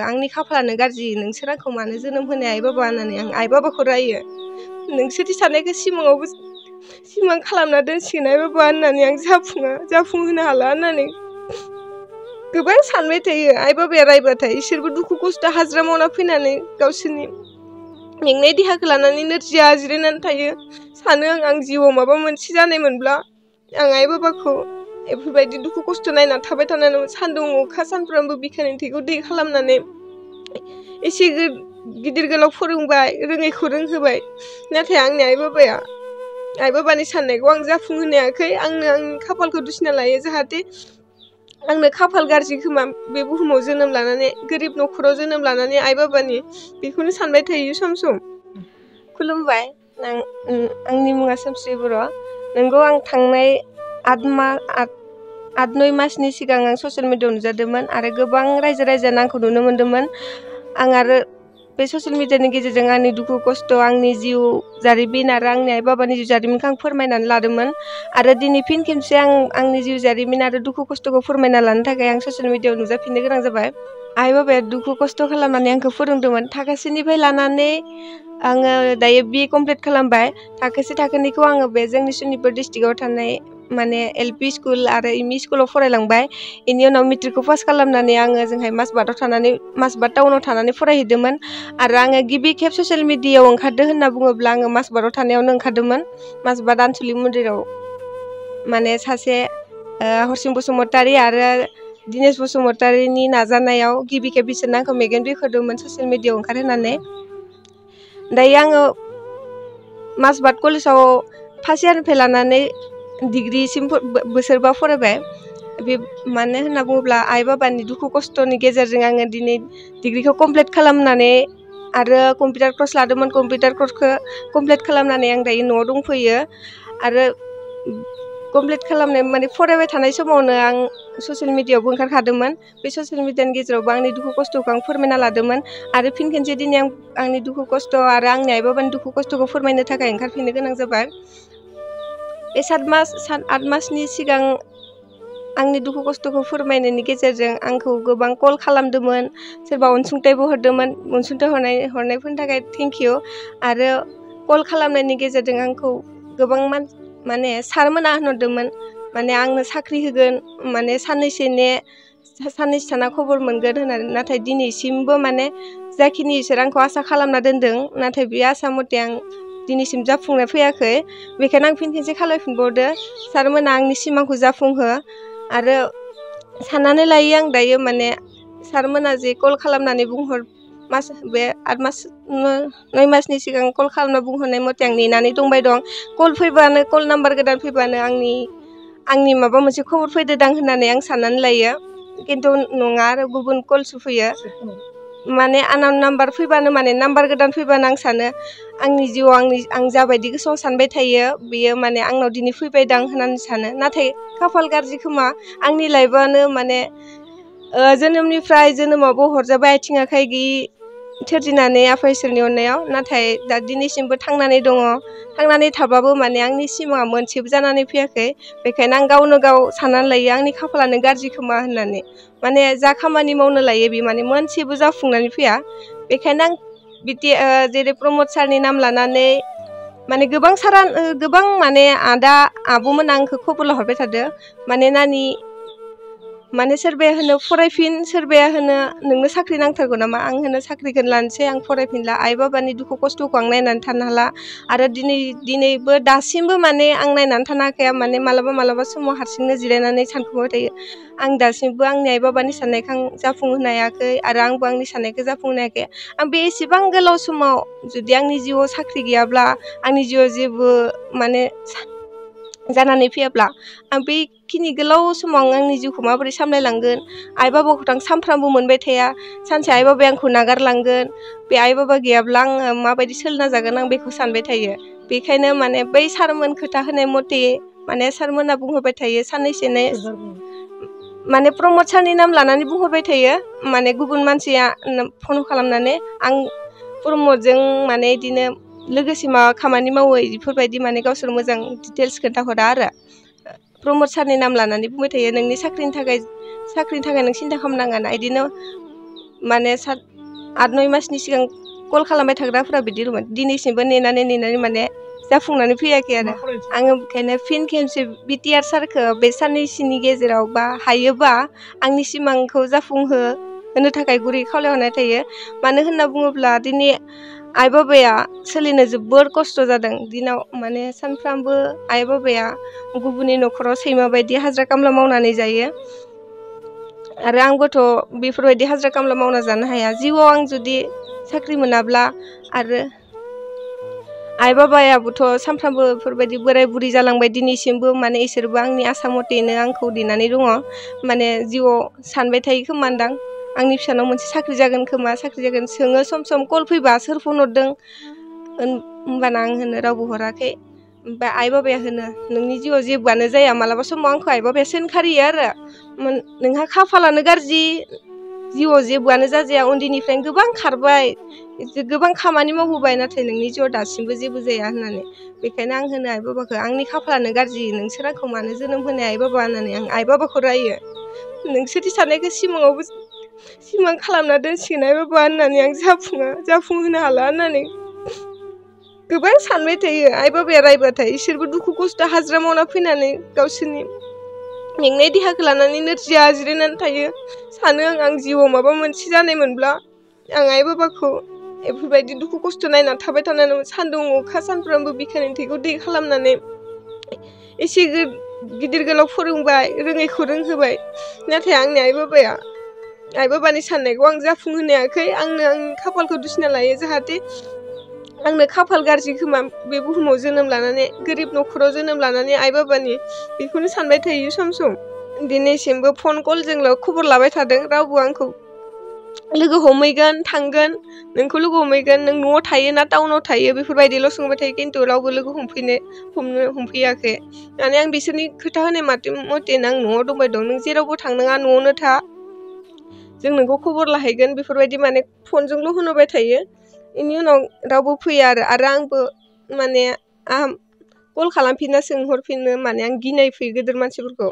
आंनि खाफालानो गाज्रि नोंसोर आंखौ मानो जोनोम होनाय आइ बाबा होननानै आं आइ बाबाखौ रायो नोंसोरनि साननायखौ सिमाङावबो सिमां खालामना दोनसिगोन आइ बाबा होननानै आं जाफुंहोनो हाला होननानै गोबां सानबाय थायो आइ बाबाया रायबाथाय इसोरबो दुखु खस्थ' हाजिरा मावना फैनानै गावसोरनि मेंनाय देहाखौ लानानै नोरजिया जिरायनानै थायो सानो आं जिउआव माबा मोनसे जानायमोनब्ला आं आइ बाबाखौ बेफोरबायदि दुखु खस्थ' नायना थाबाय थानानै सान्दुं अखा सानफ्रामबो बिखानि थैखौ दै खालामनानै एसे गिदिर गोलाव फोरोंबाय रोङैखौ रोंहोबाय नाथाय आंनि आइ बाबानि साननायखौ आं जाफुंहोनो हायाखै आंनि खाफालखौ दुसिना लायो जाहाथे आंनो खाफाल गाज्रि खोमा बे बुहुमाव जोनोम लानानै गोरिब न'खराव जोनोम लानानै आइ बाबानि बेखौनो सानबाय थायो सम सम खुलुमबाय आंनि मुङा सोमस्रि बर' नोंगौ आं थांनाय 8-9 मासनि सिगां आं ससियेल मिडियायाव नुजादोंमोन आरो गोबां रायजो राजायानो आंखौ नुनो मोन्दोंमोन आं आरो बे ससियेल मिडियानि गेजेरजों आंनि दुखु खस्थ' आंनि जिउ जारिमिन आरो आंनि आइ बाबानि जिउ जारिमिनखौ आं फोरमायनानै लादोंमोन आरो दिनै फिन खेबसे आं आंनि जिउ जारिमिन आरो दुखु खस्थ'खौ फोरमायना लानो थाखाय आं ससियेल मिडियायाव नुजाफिननो गोनां जाबाय आइ बाबाया दुखु खस्थ' खालामनानै आंखौ फोरोंदोंमोन थाखोसेनिफ्राय लानानै आङो दायो BA कमप्लिट खालामबाय थाखोसे थाखोनिखौ आङो बे जोंनि सनितपुर डिस्ट्रिक्टआव थानाय माने LP स्कुल आरो ME स्कुलाव फरायलांबाय बेनि उनाव मेट्रिकखौ पास खालामनानै आङो जोंहाय मासबाद टाउनाव थानानै फरायहैदोंमोन आरो आङो गिबि खेब ससियेल मिडियायाव ओंखारदों होनना बुङोब्ला आङो मासबादाव थानायावनो ओंखारदोंमोन मासबाद आनसलिक मन्दिराव माने सासे हरसिं बसुमतारी आरो दिनेश बसुमतारीनि नाजानायाव गिबि खेब बिसोरनो आंखौ मेगन बेखेवदोंमोन ससियेल मिडियायाव ओंखारहोनानै दायो आङो मासबाद कलेजाव फार्स्ट इयारनिफ्राय लानानै डिग्रिसिम बोसोरबा फरायबाय बे मानो होनना बुङोब्ला आइ बाबानि दुखु खस्थ'नि गेजेरजों आङो दिनै डिग्रिखौ कमप्लिट खालामनानै आरो कम्पिउटार कर्स लादोंमोन कम्पिउटार कर्सखौ कमप्लिट खालामनानै आं दायो न'आव दंफैयो आरो कमप्लिट खालामनाय माने फरायबाय थानाय समावनो आं ससियेल मिडियायावबो ओंखारखादोंमोन बे ससियेल मिडियानि गेजेरावबो आंनि दुखु खस्थ'खौ आं फोरमायना लादोंमन आरो फिन खेनसे दिनै आं आंनि दुखु खस्थ' आरो आंनि आइ बाबानि दुखु खस्थ'खौ फोरमायनो थाखाय ओंखारफिननो गोनां जाबाय बे 7 मासनि सिगां आंनि दुखु खस्थ'खौ फोरमायनायनि गेजेरजों आंखौ गोबां कल खालामदोंमोन सोरबा अनसुंथाइबो हरदोंमोन अनसुंथाइ हरनायफोरनि थाखाय थेंक इउ आरो कल खालामनायनि गेजेरजों आंखौ गोबां माने सारमोना होनहरदोंमोन माने आंनो साख्रि होगोन माने साननैसो थाना खबर मोनगोन होननानै नाथाय दिनैसिमबो माने जाखिनि इसोर आंखौ आसा खालामना दोनदों नाथाय बे आसा मथे आं दिनैसिम जाफुंनाय फैयाखै बेखायनो आं फिन खेनसे खालामफिनबावदो सारमोना आंनि सिमांखौ जाफुंहो आरो साननानै लायो आं दायो माने सारमोना जे कल खालामनानै बे 9 मासनि सिगां कल खालामना बुंहरनाय मथे आं नेनानै दंबाय दं कल नाम्बार गोदान फैबानो आंनि माबा मोनसे खबर फैदोदां होननानै आं साननानै लायो खिन्थु नङा आरो गुबुन कलसो फैयो माने आननाउन नाम्बार फैबानो माने नाम्बार गोदान फैबानो आं सानो आंनि जिउआव आं जाबायदि गोसोआव सानबाय थायो बेयो माने आंनाव दिनै फैबायदां होननानै सानो नाथाय खाफाल गाज्रि खोमा आंनि लाइफआनो माने जोनोमनिफ्राय जोनोमावबो हरजाबाय आथिं आखाइ गैयि सोरजिनानै आफा इसोरनि अननायाव नाथाय दा दिनैसिमबो थांनानै दङ थांनानै थाबाबो माने आंनि सिमाङा मोनसेबो जानानै फैयाखै बेखायनो आं गावनो गाव साननानै लायो आंनि खाफालानो गाज्रि खोमा होननानै माने जा खामानि मावनो लायो बे माने मोनसेबो जाफुंनानै फैया बेखायनो आं जेरै प्रमद सारनि नाम लानानै माने गोबां माने आदा आब'मोना आंखौ खबर लाहरबाय थादो माने नानि माने सोरबाया होनो फरायफिन सोरबाया होनो नोंनो साख्रि नांथारगौ नामा आं होनो साख्रिखौनो लानोसै आं फरायफिनला आइ बाबानि दुखु खस्थ'खौ आं नायनानै थानो हाला आरो दिनैबो दासिमबो माने आं नायनानै थानो हाखाया माने मालाबा समाव हारसिंनो जिरायनानै सानखुमाबाय थायो आं दासिमबो आंनि आइ बाबानि साननायखौ आं जाफुंहोनो हायाखै आरो आंबो आंनि साननायखौ जाफुंहोनो हायाखै आं बे एसेबां गोलाव समाव जुदि आंनि जिउआव साख्रि गैयाब्ला आंनि जिउआव जेबो माने जानानै फैयाब्ला आं बेखिनि गोलाव समाव आंनि जिउखौ माबोरै सामलायलांगोन आइ बाबाखौथ' आं सानफ्रामबो मोनबाय थाया सानसे आइ बाबाया आंखौ नागारलांगोन बे आइ बाबा गैयाब्ला आङो माबायदि सोलिना जागोन आं बेखौ सानबाय थायो बेखायनो माने बै सारमोन खोथा होनाय मथे माने सारमोना बुंहरबाय थायो साननैसोनो माने प्रमद सारनि नाम लानानै बुंहरबाय थायो माने गुबुन मानसिया फन खालामनानै आं प्रमदजों माने बिदिनो लोगोसे माबा खामानि मावो बेफोरबायदि माने गावसोर मोजां डिटेल्स खोन्थाहरा आरो प्रमद सारनि नाम लानानै बुंबाय थायो नोंनि साख्रिनि थाखाय नों सिन्था खालामनाङा ना बिदिनो माने 8-9 मासनि सिगां कल खालामबाय थाग्राफोरा बिदि दंमोन दिनैसिमबो नेनानै माने जाफुंनानै फैयाखै आरो आङो बेखायनो फिन खेबसे बिटिआर सारखौ बे साननैसोनि गेजेराव बा हायोबा आंनि सिमांखौ होनो थाखाय गुरै खावलायहरनाय थायो मानो होनना बुङोब्ला दिनै आइ बाबाया सोलिनो जोबोर खस्थ' जादों दिनाव माने सानफ्रामबो आइ बाबाया गुबुननि न'खराव सैमा बायदि हाजिरा खामला मावनानै जायो आरो आंबोथ' बेफोरबायदि हाजिरा खामला मावना जानो हाया जिउआव आं जुदि साख्रि मोनाब्ला आरो आइ बाबायाबोथ' सानफ्रामबो बेफोरबायदि बोराय बुरि जालांबाय दिनैसिमबो माने इसोरबो आंनि आसा मथेनो आंखौ नेनानै दङ माने जिउआव सानबाय थायो खोमादां आंनि फिसानाव मोनसे साख्रि जागोन खोमा साख्रि जागोन सोङो सम कल फैबा सोर फन हरदों होनबाना आं होनो रावबो हराखै ओमफ्राय आइ बाबाया होनो नोंनि जिउआव जेबोआनो जाया मालाबा समाव आंखौ आइ बाबाया सोंखारियो आरो नोंहा खाफालानो गाज्रि जिउआव जेबोआनो जाजाया उन्दैनिफ्रायनो गोबां खारबाय गोबां खामानि मावबोबाय नाथाय नोंनि जिउआव दासिमबो जेबो जाया होननानै बेखायनो आं होनो आइ बाबाखौ आंनि खाफालानो गाज्रि नोंसोर आंखौ मानो जोनोम होनाय आइ बाबा होननानै आं आइ बाबाखौ रायो नोंसोरनि साननायखौ सिमाङावबो सिमां खालामना दोनसिगोन आइ बाबा होननानै आं जाफुंहोनो हाला होननानै गोबां सानबाय थायो आइ बाबाया रायबाथाय इसोरबो दुखु खस्थ' हाजिरा मावना फैनानै गावसोरनि मेंनाय देहाखौ लानानै नोरजिया जिरायनानै थायो सानो आं जिउआव माबा मोनसे जानायमोनब्ला आं आइ बाबाखौ बेफोरबायदि दुखु खस्थ' नायनानै थाबाय थानानै सान्दुं अखा सानफ्रामबो बिखानि थैखौ दै खालामनानै एसे गिदिर गोलाव फोरोंबाय रोङैखौ रोंहोबाय नाथाय आंनि आइ बाबानि साननायखौ आं जाफुंहोनो हायाखै आंनो आंनि खाफालखौ दुसिना लायो जाहाथे आंनो खाफाल गाज्रि खोमा बे बुहुमाव जोनोम लानानै गोरिब न'खराव जोनोम लानानै आइ बाबानि बेखौनो सानबाय थायो सम दिनैसिमबो फन कलजोंल' खबर लाबाय थादों रावबो आंखौ लोगो हमहैगोन थांगोन नोंखौ लोगो हमहैगोन नों न'आव थायो ना टाउनाव थायो बेफोरबायदिल' सोंबाय थायो खिन्थु रावबो लोगो हमफैयाखै माने आं बिसोरनि खोथा होनाय मथेनो आं न'आव दंबाय दं नों जेरावबो थांनाङा न'आवनो था जों नोंखौ खबर लाहैगोन बेफोरबायदि माने फनजोंल' होनबाय थायो बेनि उनाव रावबो फैया आरो आंबो माने कल खालामफिनना सोंहरफिननो माने आं गिनाय फैयो गिदिर मानसिफोरखौ